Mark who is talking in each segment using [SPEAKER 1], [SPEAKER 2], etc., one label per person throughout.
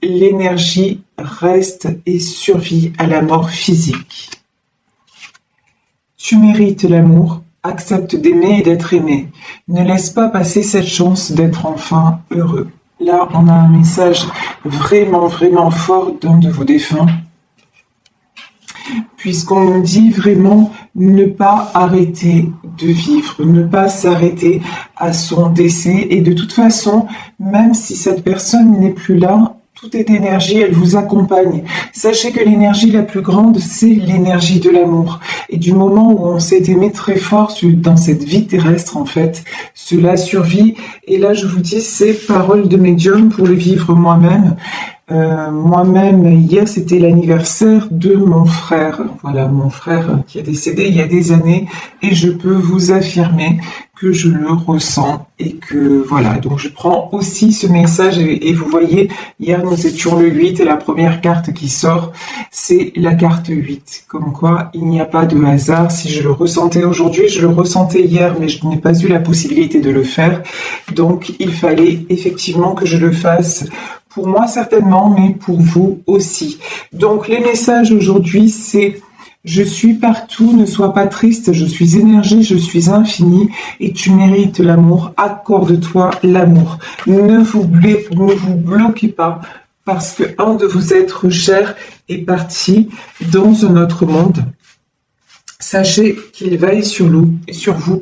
[SPEAKER 1] l'énergie reste et survit à la mort physique. Tu mérites l'amour, accepte d'aimer et d'être aimé. Ne laisse pas passer cette chance d'être enfin heureux. Là, on a un message vraiment, vraiment fort d'un de vos défunts, puisqu'on nous dit vraiment ne pas arrêter de vivre, ne pas s'arrêter à son décès. Et de toute façon, même si cette personne n'est plus là, tout est énergie, elle vous accompagne. Sachez que l'énergie la plus grande, c'est l'énergie de l'amour. Et du moment où on s'est aimé très fort dans cette vie terrestre, en fait, cela survit. Et là, je vous dis, c'est parole de médium pour le vivre moi-même. Moi-même, hier, c'était l'anniversaire de mon frère. Voilà, mon frère qui est décédé il y a des années. Et je peux vous affirmer que je le ressens et que voilà, donc je prends aussi ce message et vous voyez, hier nous étions le 8 et la première carte qui sort, c'est la carte 8. Comme quoi, il n'y a pas de hasard. Si je le ressentais aujourd'hui, je le ressentais hier, mais je n'ai pas eu la possibilité de le faire. Donc, il fallait effectivement que je le fasse. Pour moi certainement, mais pour vous aussi. Donc les messages aujourd'hui, c'est je suis partout, ne sois pas triste, je suis énergie, je suis infini et tu mérites l'amour, accorde-toi l'amour. Ne vous bloquez pas parce que un de vos êtres chers est parti dans un autre monde. Sachez qu'il veille sur vous,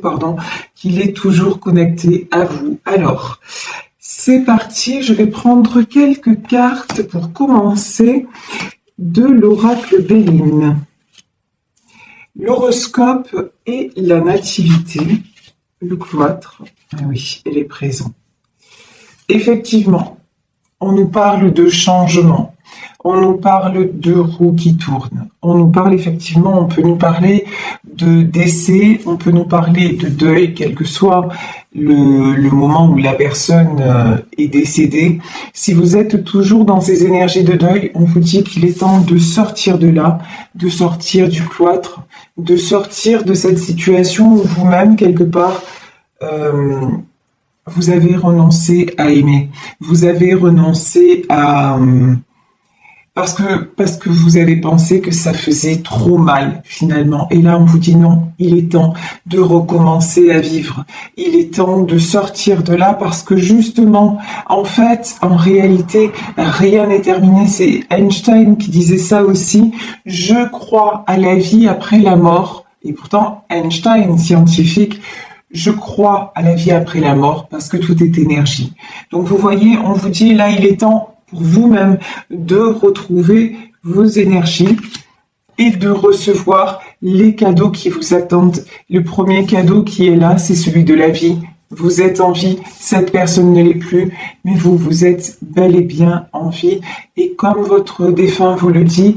[SPEAKER 1] qu'il est toujours connecté à vous. Alors, c'est parti, je vais prendre quelques cartes pour commencer de l'oracle Béline. L'horoscope et la nativité, le cloître, ah oui, elle est présente. Effectivement, on nous parle de changement, on nous parle de roues qui tournent, on nous parle effectivement, on peut nous parler de décès, on peut nous parler de deuil, quel que soit le moment où la personne est décédée. Si vous êtes toujours dans ces énergies de deuil, on vous dit qu'il est temps de sortir de là, de sortir du cloître, de sortir de cette situation où vous-même, quelque part, vous avez renoncé à aimer, vous avez renoncé à... Parce que vous avez pensé que ça faisait trop mal, finalement. Et là, on vous dit non, il est temps de recommencer à vivre. Il est temps de sortir de là parce que justement, en fait, en réalité, rien n'est terminé. C'est Einstein qui disait ça aussi. Je crois à la vie après la mort. Et pourtant, Einstein, scientifique, je crois à la vie après la mort parce que tout est énergie. Donc, vous voyez, on vous dit là, il est temps pour vous-même de retrouver vos énergies et de recevoir les cadeaux qui vous attendent. Le premier cadeau qui est là, c'est celui de la vie. Vous êtes en vie, cette personne ne l'est plus, mais vous êtes bel et bien en vie. Et comme votre défunt vous le dit,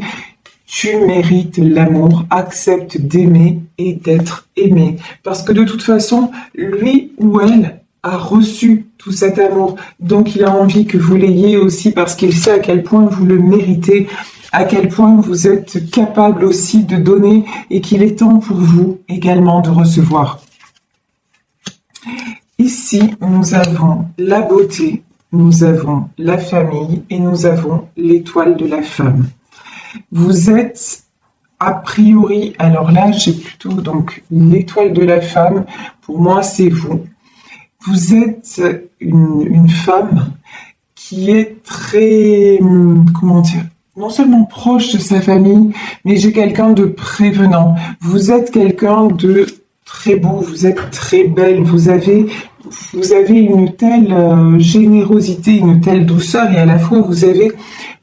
[SPEAKER 1] tu mérites l'amour, accepte d'aimer et d'être aimé. Parce que de toute façon, lui ou elle a reçu tout cet amour, donc il a envie que vous l'ayez aussi parce qu'il sait à quel point vous le méritez, à quel point vous êtes capable aussi de donner et qu'il est temps pour vous également de recevoir. Ici, nous avons la beauté, nous avons la famille et nous avons l'étoile de la femme. Vous êtes a priori, alors là j'ai plutôt donc l'étoile de la femme, pour moi c'est vous. Vous êtes une femme qui est très, comment dire, non seulement proche de sa famille, mais j'ai quelqu'un de prévenant. Vous êtes quelqu'un de très beau, vous êtes très belle, vous avez une telle générosité, une telle douceur, et à la fois vous avez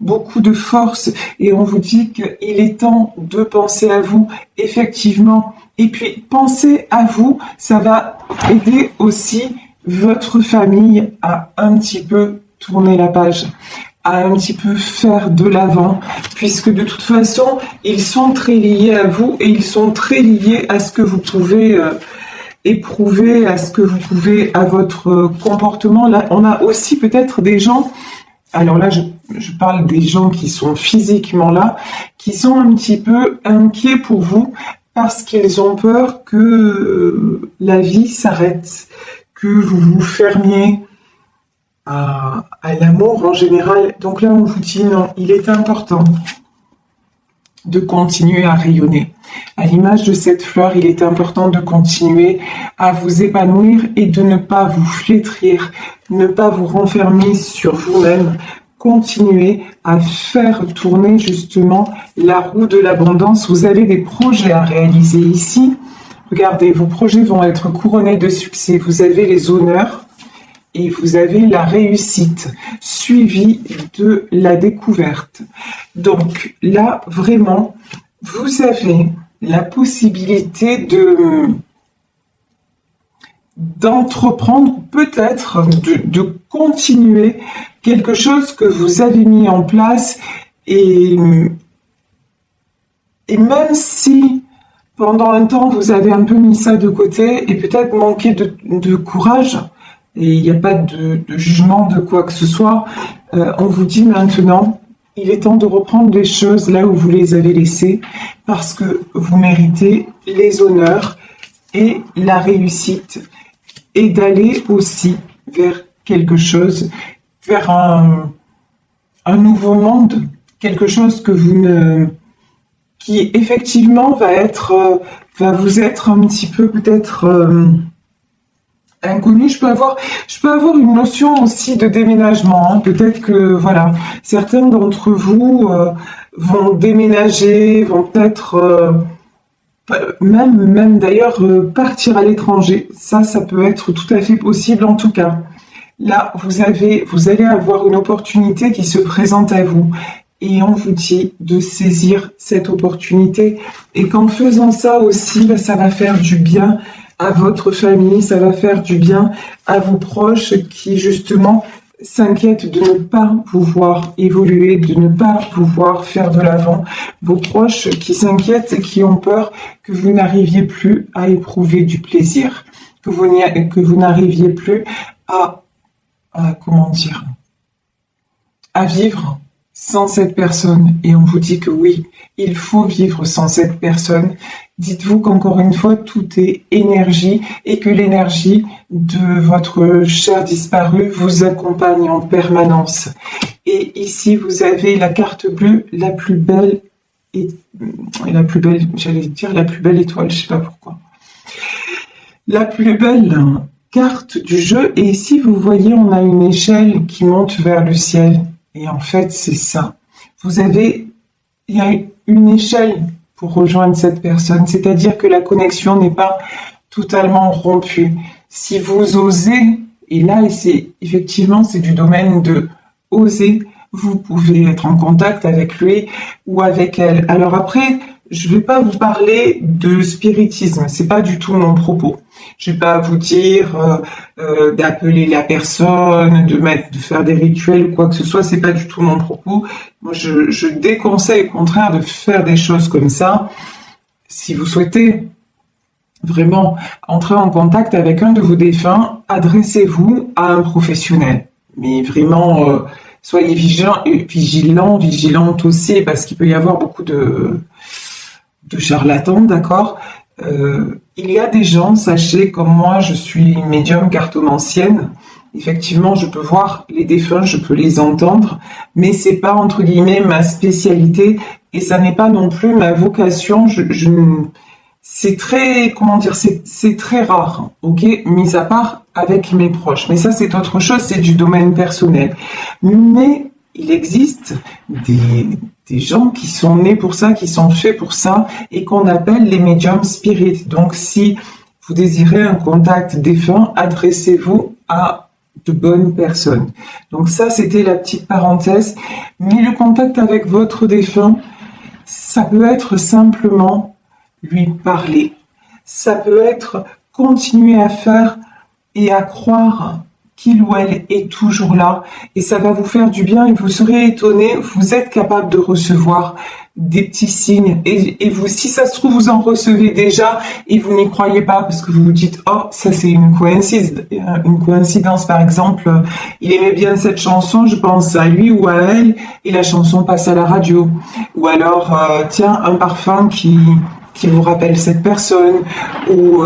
[SPEAKER 1] beaucoup de force, et on vous dit qu'il est temps de penser à vous, effectivement. Et puis, penser à vous, ça va aider aussi votre famille à un petit peu tourner la page, à un petit peu faire de l'avant, puisque de toute façon, ils sont très liés à vous et ils sont très liés à ce que vous pouvez éprouver, à ce que vous pouvez, à votre comportement. Là, on a aussi peut-être des gens, alors là, je parle des gens qui sont physiquement là, qui sont un petit peu inquiets pour vous parce qu'ils ont peur que la vie s'arrête, que vous vous fermiez, à l'amour en général. Donc là, on vous dit non, il est important de continuer à rayonner. À l'image de cette fleur, il est important de continuer à vous épanouir et de ne pas vous flétrir, ne pas vous renfermer sur vous-même. Continuez à faire tourner justement la roue de l'abondance. Vous avez des projets à réaliser ici. Regardez, vos projets vont être couronnés de succès. Vous avez les honneurs et vous avez la réussite, suivie de la découverte. Donc là, vraiment, vous avez la possibilité d'entreprendre, peut-être de continuer quelque chose que vous avez mis en place et même si pendant un temps vous avez un peu mis ça de côté et peut-être manqué de courage, et il n'y a pas de jugement de quoi que ce soit, on vous dit maintenant, il est temps de reprendre les choses là où vous les avez laissées parce que vous méritez les honneurs et la réussite et d'aller aussi vers quelque chose, vers un nouveau monde, quelque chose que qui effectivement va vous être un petit peu peut-être inconnu. Je peux avoir une notion aussi de déménagement. Hein. Peut-être que voilà, certains d'entre vous vont déménager, vont peut-être même d'ailleurs partir à l'étranger. Ça peut être tout à fait possible en tout cas. Là, vous allez avoir une opportunité qui se présente à vous. Et on vous dit de saisir cette opportunité. Et qu'en faisant ça aussi, ça va faire du bien à votre famille, ça va faire du bien à vos proches qui justement s'inquiètent de ne pas pouvoir évoluer, de ne pas pouvoir faire de l'avant. Vos proches qui s'inquiètent et qui ont peur que vous n'arriviez plus à éprouver du plaisir, que vous n'arriviez plus à vivre sans cette personne. Et on vous dit que oui, il faut vivre sans cette personne. Dites-vous qu'encore une fois, tout est énergie et que l'énergie de votre cher disparu vous accompagne en permanence. Et ici, vous avez la carte bleue, la plus belle, j'allais dire la plus belle étoile, je sais pas pourquoi. La plus belle carte du jeu. Et ici, vous voyez, on a une échelle qui monte vers le ciel. Et en fait, c'est ça. Il y a une échelle pour rejoindre cette personne. C'est-à-dire que la connexion n'est pas totalement rompue. Si vous osez, et là, c'est du domaine de oser, vous pouvez être en contact avec lui ou avec elle. Alors après, je ne vais pas vous parler de spiritisme, c'est pas du tout mon propos. Je vais pas vous dire d'appeler la personne, de faire des rituels ou quoi que ce soit, c'est pas du tout mon propos. Moi, je déconseille au contraire de faire des choses comme ça. Si vous souhaitez vraiment entrer en contact avec un de vos défunts, adressez-vous à un professionnel. Mais vraiment, soyez vigilantes aussi, parce qu'il peut y avoir beaucoup de charlatans, d'accord. Il y a des gens, sachez, comme moi, je suis médium cartomancienne. Effectivement, je peux voir les défunts, je peux les entendre, mais c'est pas entre guillemets ma spécialité et ça n'est pas non plus ma vocation. C'est très, c'est très rare, ok, mis à part avec mes proches. Mais ça, c'est autre chose, c'est du domaine personnel. Mais il existe des gens qui sont nés pour ça, qui sont faits pour ça, et qu'on appelle les médiums spirites. Donc, si vous désirez un contact défunt, adressez-vous à de bonnes personnes. Donc ça, c'était la petite parenthèse. Mais le contact avec votre défunt, ça peut être simplement lui parler. Ça peut être continuer à faire et à croire qu'il ou elle est toujours là, et ça va vous faire du bien et vous serez étonné, vous êtes capable de recevoir des petits signes, et vous, si ça se trouve, vous en recevez déjà et vous n'y croyez pas parce que vous vous dites « Oh, ça c'est une coïncidence, par exemple, il aimait bien cette chanson, je pense à lui ou à elle, et la chanson passe à la radio. » Ou alors, tiens, un parfum qui vous rappelle cette personne, ou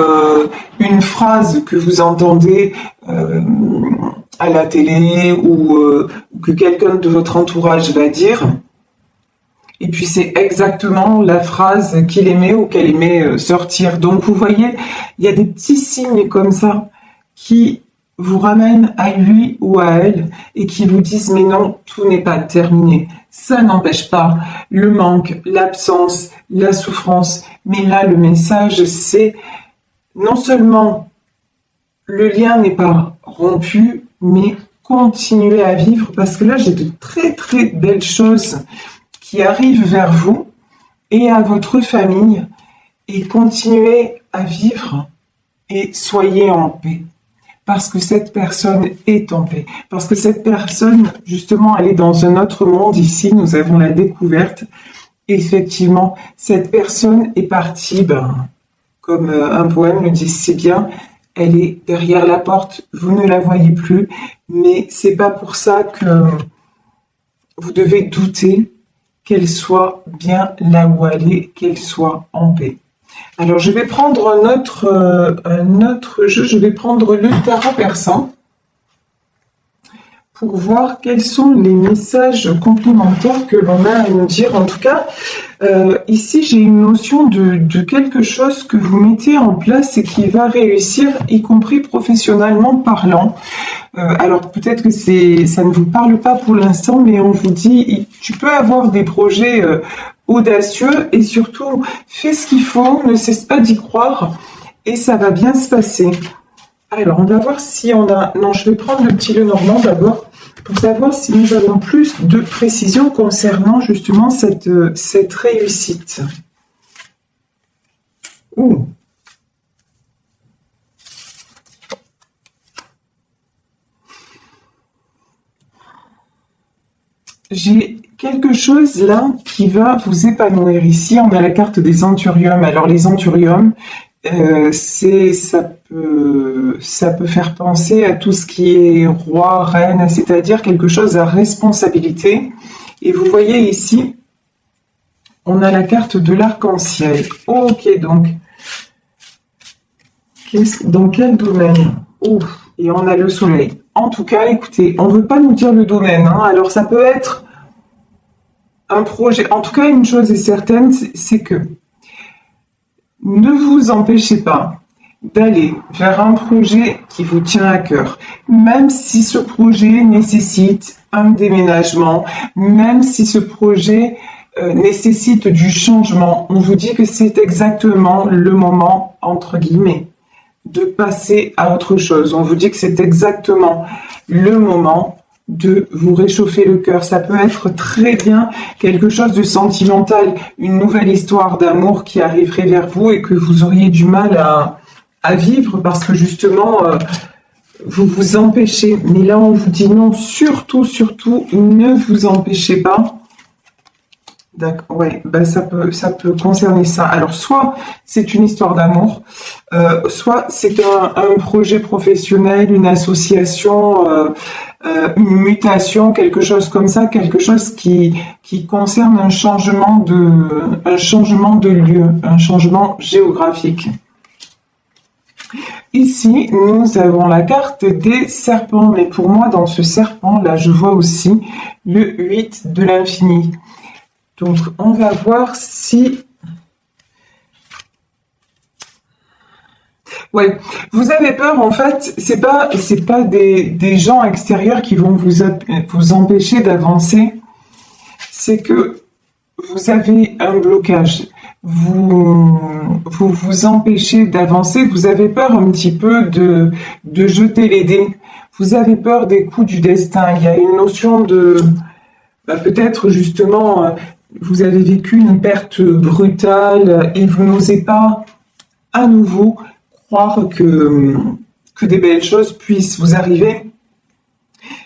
[SPEAKER 1] une phrase que vous entendez à la télé ou que quelqu'un de votre entourage va dire. Et puis c'est exactement la phrase qu'il aimait ou qu'elle aimait sortir. Donc vous voyez, il y a des petits signes comme ça qui vous ramènent à lui ou à elle et qui vous disent mais non, tout n'est pas terminé. Ça n'empêche pas le manque, l'absence, la souffrance. Mais là, le message, c'est non seulement le lien n'est pas rompu, mais continuez à vivre parce que là, j'ai de très très belles choses qui arrivent vers vous et à votre famille et continuez à vivre et soyez en paix. Parce que cette personne est en paix. Parce que cette personne, justement, elle est dans un autre monde. Ici, nous avons la découverte. Effectivement, cette personne est partie, comme un poème le dit si bien, elle est derrière la porte, vous ne la voyez plus, mais c'est pas pour ça que vous devez douter qu'elle soit bien là où elle est, qu'elle soit en paix. Alors, je vais prendre un autre jeu, je vais prendre le tarot persan pour voir quels sont les messages complémentaires que l'on a à nous dire. En tout cas, ici, j'ai une notion de quelque chose que vous mettez en place et qui va réussir, y compris professionnellement parlant. Alors, peut-être que ça ne vous parle pas pour l'instant, mais on vous dit, tu peux avoir des projets audacieux et surtout, fais ce qu'il faut, ne cesse pas d'y croire et ça va bien se passer. Alors, on va voir si on a... Non, je vais prendre le petit Lenormand d'abord pour savoir si nous avons plus de précision concernant justement cette réussite. Ouh. J'ai quelque chose là qui va vous épanouir. Ici, on a la carte des Anthuriums. Alors, les Anthuriums, ça peut faire penser à tout ce qui est roi, reine, c'est-à-dire quelque chose à responsabilité. Et vous voyez ici, on a la carte de l'arc-en-ciel. Ok, donc, dans quel domaine? Et on a le soleil. En tout cas, écoutez, on ne veut pas nous dire le domaine. Alors, ça peut être un projet. En tout cas, une chose est certaine, c'est que ne vous empêchez pas d'aller vers un projet qui vous tient à cœur, même si ce projet nécessite un déménagement, même si ce projet nécessite du changement. On vous dit que c'est exactement le moment, entre guillemets, de passer à autre chose. On vous dit que c'est exactement le moment de vous réchauffer le cœur. Ça peut être très bien quelque chose de sentimental, une nouvelle histoire d'amour qui arriverait vers vous et que vous auriez du mal à vivre parce que justement, vous vous empêchez. Mais là, on vous dit non, surtout, ne vous empêchez pas. D'accord, ouais, ça peut concerner ça. Alors, soit c'est une histoire d'amour, soit c'est un projet professionnel, une association, une mutation, quelque chose comme ça, quelque chose qui concerne un changement de lieu, un changement géographique. Ici, nous avons la carte des serpents, mais pour moi, dans ce serpent-là, je vois aussi le 8 de l'infini. Donc, on va voir si... Ouais, vous avez peur, en fait, c'est pas des gens extérieurs qui vont vous empêcher d'avancer, c'est que vous avez un blocage, vous empêchez d'avancer, vous avez peur un petit peu de jeter les dés, vous avez peur des coups du destin, il y a une notion de... peut-être justement... vous avez vécu une perte brutale et vous n'osez pas à nouveau croire que des belles choses puissent vous arriver.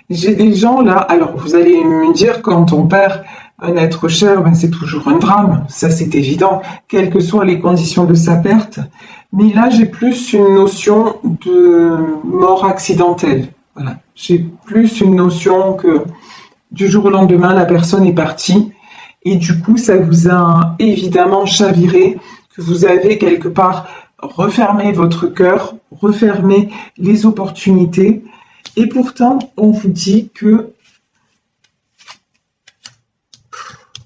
[SPEAKER 1] J'ai des gens là, alors vous allez me dire quand on perd un être cher, c'est toujours un drame, ça c'est évident, quelles que soient les conditions de sa perte. Mais là j'ai plus une notion de mort accidentelle. Voilà, j'ai plus une notion que du jour au lendemain la personne est partie. Et du coup, ça vous a évidemment chaviré, que vous avez quelque part refermé votre cœur, refermé les opportunités. Et pourtant, on vous dit que...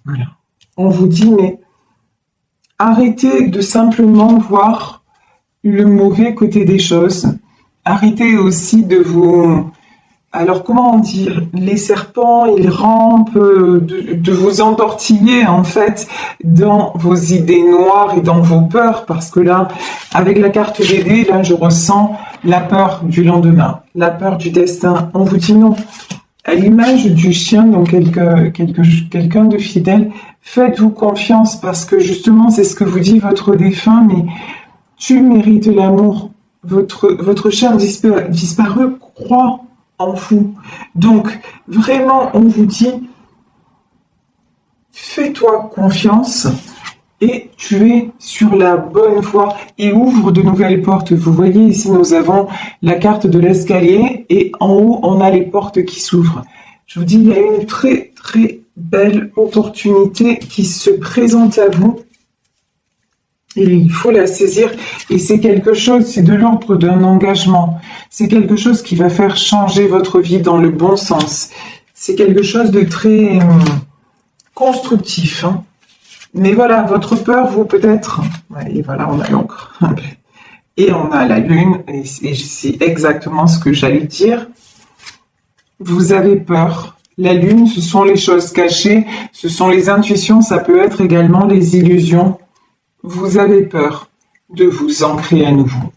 [SPEAKER 1] Voilà. On vous dit, mais arrêtez de simplement voir le mauvais côté des choses. Arrêtez aussi de vous... Alors, comment dire, les serpents, ils rampent, de vous entortiller, en fait, dans vos idées noires et dans vos peurs, parce que là, avec la carte des dés, là, je ressens la peur du lendemain, la peur du destin. On vous dit non. À l'image du chien, donc quelqu'un de fidèle, faites-vous confiance, parce que justement, c'est ce que vous dit votre défunt, mais tu mérites l'amour. Votre chien disparu croit en vous. Donc, vraiment, on vous dit, fais-toi confiance et tu es sur la bonne voie et ouvre de nouvelles portes. Vous voyez ici, nous avons la carte de l'escalier et en haut, on a les portes qui s'ouvrent. Je vous dis, il y a une très, très belle opportunité qui se présente à vous. Et il faut la saisir et c'est quelque chose, c'est de l'ordre d'un engagement. C'est quelque chose qui va faire changer votre vie dans le bon sens. C'est quelque chose de très constructif. Hein. Mais voilà, votre peur, vous peut-être... Et voilà, on a l'encre. Et on a la lune, et c'est exactement ce que j'allais dire. Vous avez peur. La lune, ce sont les choses cachées, ce sont les intuitions, ça peut être également les illusions. Vous avez peur de vous ancrer à nouveau.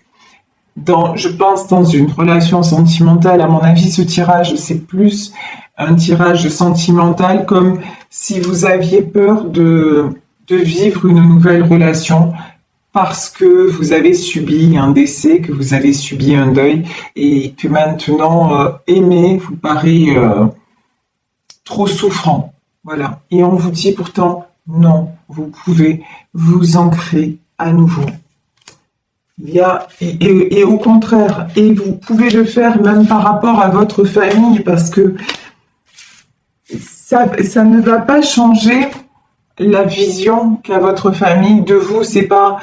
[SPEAKER 1] Je pense dans une relation sentimentale, à mon avis, ce tirage, c'est plus un tirage sentimental, comme si vous aviez peur de vivre une nouvelle relation parce que vous avez subi un décès, que vous avez subi un deuil, et que maintenant, aimer vous paraît trop souffrant. Voilà. Et on vous dit pourtant, non, vous pouvez vous ancrer à nouveau. Et au contraire, et vous pouvez le faire même par rapport à votre famille, parce que ça ne va pas changer la vision qu'a votre famille de vous. C'est pas,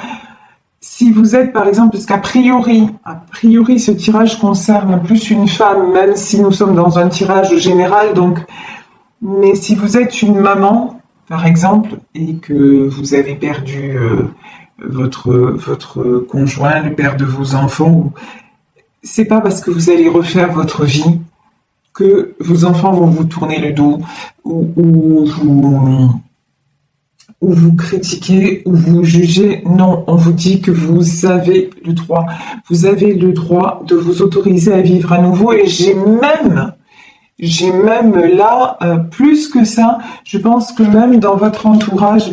[SPEAKER 1] si vous êtes par exemple, parce qu'a priori, ce tirage concerne plus une femme, même si nous sommes dans un tirage général, donc, mais si vous êtes une maman, par exemple, et que vous avez perdu votre conjoint, le père de vos enfants, c'est pas parce que vous allez refaire votre vie que vos enfants vont vous tourner le dos ou vous critiquer ou vous juger. Non, on vous dit que vous avez le droit. Vous avez le droit de vous autoriser à vivre à nouveau. Et j'ai même là, plus que ça, je pense que même dans votre entourage,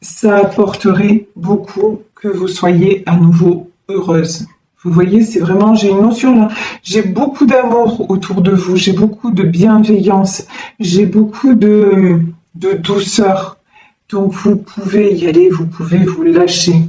[SPEAKER 1] ça apporterait beaucoup que vous soyez à nouveau heureuse. Vous voyez, c'est vraiment, j'ai une notion là, j'ai beaucoup d'amour autour de vous, j'ai beaucoup de bienveillance, j'ai beaucoup de douceur. Donc vous pouvez y aller, vous pouvez vous lâcher.